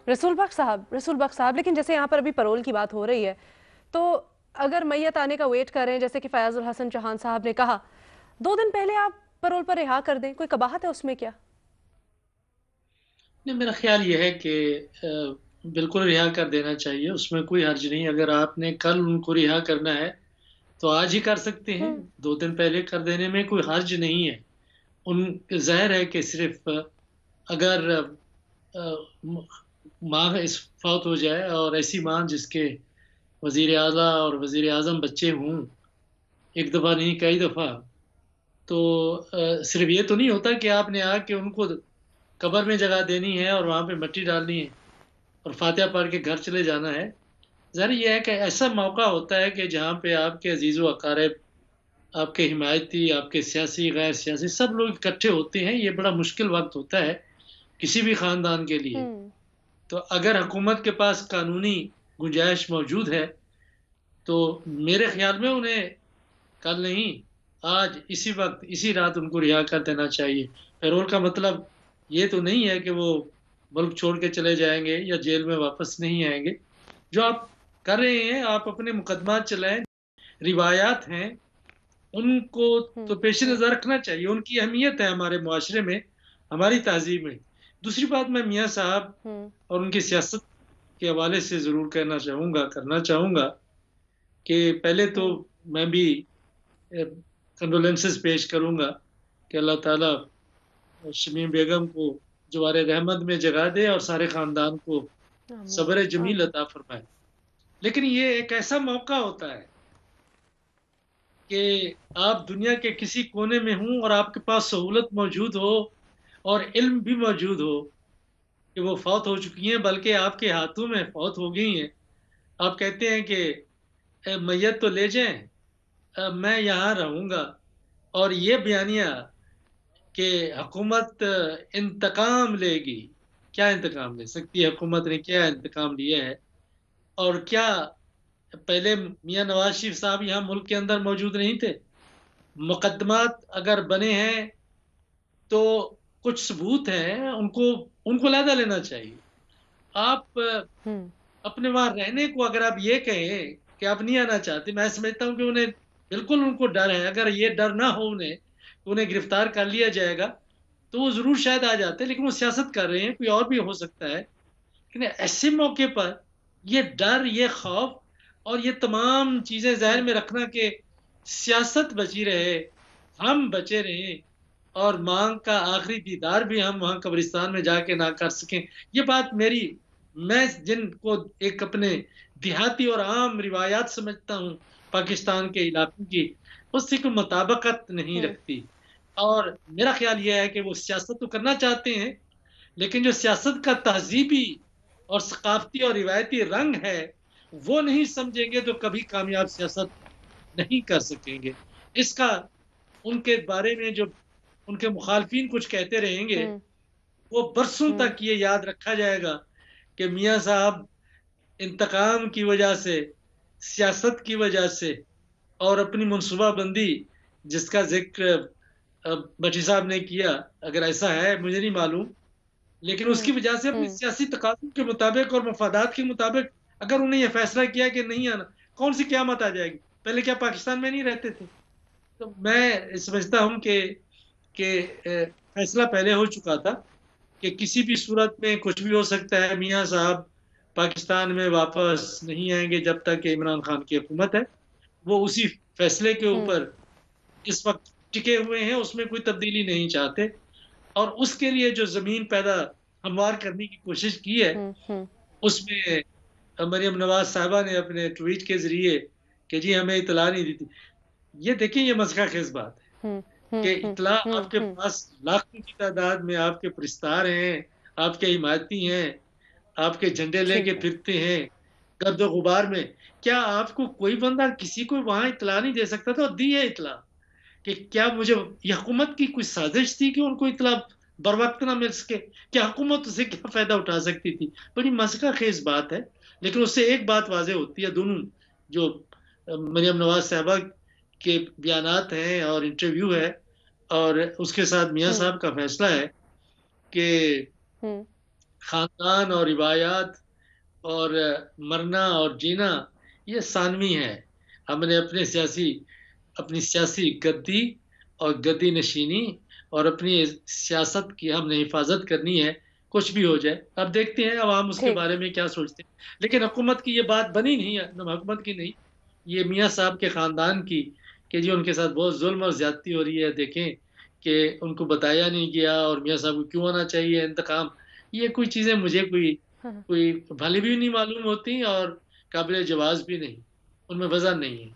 रसूल बख्श साहब, लेकिन जैसे यहाँ पर अभी पैरोल की बात हो रही है, तो अगर मैयत आने का वेट कर रहे हैं, जैसे कि फयाजुल हसन चौहान साहब ने कहा, 2 दिन पहले आप पैरोल पर रिहा कर दें, कोई कबाहत है उसमें क्या? नहीं, मेरा ख्याल ये है कि बिल्कुल रिहा कर देना चाहिए, उसमें कोई हर्ज नहीं। अगर आपने कल उनको रिहा करना है, तो आज ही कर सकते हैं, हम्म। 2 दिन पहले कर देने में कोई हर्ज नहीं है। उन ज़ाहिर है कि सिर्फ़ अगर म माँ इस फ़ौत हो जाए और ऐसी माँ जिसके वज़ीर-ए-आला और वज़ीर-ए-आज़म बच्चे हों, एक दफ़ा नहीं कई दफ़ा, तो सिर्फ़ ये तो नहीं होता कि आपने आके उनको कब्र में जगह देनी है और वहाँ पे मिट्टी डालनी है और फ़ातिहा पढ़ के घर चले जाना है। ज़ाहिर ये है कि ऐसा मौका होता है कि जहाँ पे आपके अज़ीज़-ओ-अक़ारिब, आपके हिमायती, आपके सियासी, गैर सियासी सब लोग इकट्ठे होते हैं। ये बड़ा मुश्किल वक़्त होता है किसी भी ख़ानदान के लिए। हम्म। तो अगर हुकूमत के पास कानूनी गुंजाइश मौजूद है, तो मेरे ख़्याल में उन्हें कल नहीं, आज इसी वक़्त, इसी रात उनको रिहा कर देना चाहिए। पैरोल का मतलब ये तो नहीं है कि वो मुल्क छोड़ के चले जाएँगे या जेल में वापस नहीं आएँगे। जो आप कर रहे हैं, आप अपने मुकदमात चलाएँ, रिवायात हैं, उनको तो पेश नज़र रखना चाहिए। उनकी अहमियत है हमारे मुआशरे में, हमारी तहज़ीब में। दूसरी बात, मैं मियाँ साहब हम्म। और उनकी सियासत के हवाले से ज़रूर करना चाहूँगा कि पहले तो हम्म। मैं भी अ, कंडोलेंसेस पेश करूँगा कि अल्लाह ताला शमीम बेगम को जवारे रहमत में जगह दे और सारे ख़ानदान को आमीन। सब्र जमील आमीन। अता फ़रमाए। लेकिन ये एक ऐसा मौका होता है कि आप दुनिया के किसी कोने में हों और आपके पास सहूलत मौजूद हो और इल्म भी मौजूद हो कि वो फ़ौत हो चुकी हैं, बल्कि आपके हाथों में फ़ौत हो गई हैं। आप कहते हैं कि मैयत तो ले जाएँ, मैं यहाँ रहूँगा, और ये बयानिया कि हुकूमत इंतकाम लेगी। क्या इंतकाम ले सकती है हुकूमत? ने क्या इंतकाम लिया है? और क्या पहले मियाँ नवाज़ शरीफ साहब यहाँ मुल्क के अंदर मौजूद नहीं थे? मुकदमात अगर बने हैं, तो कुछ सबूत हैं, उनको उनको अलहदा लेना चाहिए। आप हम्म। अपने वहाँ रहने को अगर आप ये कहें कि आप नहीं आना चाहते, मैं समझता हूँ कि उन्हें बिल्कुल उनको डर है। अगर ये डर ना हो उन्हें, तो उन्हें गिरफ्तार कर लिया जाएगा, तो वो ज़रूर शायद आ जाते, लेकिन वो सियासत कर रहे हैं, कोई और भी हो सकता है। लेकिन ऐसे मौके पर ये डर, ये खौफ और ये तमाम चीज़ें ज़हन हम्म। में रखना कि सियासत बची रहे, हम बचे रहें और माँ का आखिरी दीदार भी हम वहाँ कब्रिस्तान में जाके ना कर सकें। ये बात मेरी, मैं जिनको एक अपने देहाती और आम रिवायात समझता हूँ पाकिस्तान के इलाकों की, उससे कोई मुताबिकत नहीं हम्म। रखती। और मेरा ख़्याल ये है कि वो सियासत तो करना चाहते हैं, लेकिन जो सियासत का तहज़ीबी और सक़ाफ़ती और रिवायती रंग है, वो नहीं समझेंगे तो कभी कामयाब सियासत नहीं कर सकेंगे। इसका उनके बारे में जो उनके मुख़ालिफ़िन कुछ कहते रहेंगे, हम्म। वो बरसों हम्म। तक ये याद रखा जाएगा कि मियाँ साहब इंतकाम की वजह से, सियासत की वजह से और अपनी मनसूबाबंदी जिसका ज़िक्र भट्टी साहब ने किया, अगर ऐसा है मुझे नहीं मालूम, लेकिन हम्म। उसकी वजह से अपने हम्म। सियासी तकाज़ों के मुताबिक और मफादात के मुताबिक अगर उन्हें ये फ़ैसला किया कि नहीं आना, कौन-सी क़यामत आ जाएगी? पहले क्या पाकिस्तान में नहीं रहते थे? तो मैं समझता हूँ कि फ़ैसला पहले हो चुका था कि किसी भी सूरत में कुछ भी हो सकता है। मियाँ साहब पाकिस्तान में वापस नहीं आएँगे जब तक कि इमरान खान की हुकूमत है। वो उसी फ़ैसले के हम्म। ऊपर इस वक़्त टिके हुए हैं, उसमें कोई तब्दीली नहीं चाहते और उसके लिए जो ज़मीन पैदा हमवार करने की कोशिश की है, हम्म। हम्म। उसमें मरियम नवाज़ साहिबा ने अपने ट्वीट के ज़रिए कि जी हमें इत्तला नहीं दी थी। ये देखिए, ये मज़ाक़खेज़ बात है हम्म। हम्म। कि हम्म। इत्तला हम्म। आपके हम्म। पास लाखों की तादाद में आपके परिस्तार हैं, आपके हिमायती हैं, आपके झंडे लेके ठीक है। फिरते हैं, गर्द-ओ-गुबार में। क्या आपको कोई बंदा किसी को वहाँ इत्तला नहीं दे सकता था? और दी है इत्तला कि क्या मुझे ये हुकूमत की कोई साज़िश थी कि उनको इत्तला बरवक़्त ना मिल सके? क्या हुकूमत उससे क्या फ़ायदा उठा सकती थी? बड़ी मज़ाक़खेज़ बात है, लेकिन उससे एक बात वाज़ेह होती है, दोनों जो मरियम नवाज़ साहिबा के बयानात हैं और इंटरव्यू है और उसके साथ मियाँ हम्म। साहब का फ़ैसला है कि हम्म। خاندان اور روایات اور مرنا اور جینا یہ ثانوی ہے. ہم نے اپنی سیاسی گدی اور گدی نشینی اور اپنی سیاست کی ہم نے حفاظت کرنی ہے، کچھ بھی ہو جائے. اب دیکھتے ہیں عوام اس کے ٹھیک. بارے میں کیا سوچتے ہیں. لیکن حکومت کی یہ بات بنی نہیں ہے، نہ حکومت کی نہیں، یہ میاں صاحب کے خاندان کی، کہ جی ان کے ساتھ بہت ظلم اور زیادتی ہو رہی ہے. دیکھیں کہ ان کو بتایا نہیں گیا اور میاں صاحب کو کیوں ہونا چاہیے انتقام. یہ کوئی چیزیں مجھے کوئی بھلی بھی نہیں معلوم ہوتی اور قابل جواز بھی نہیں، ان میں وزن نہیں ہے.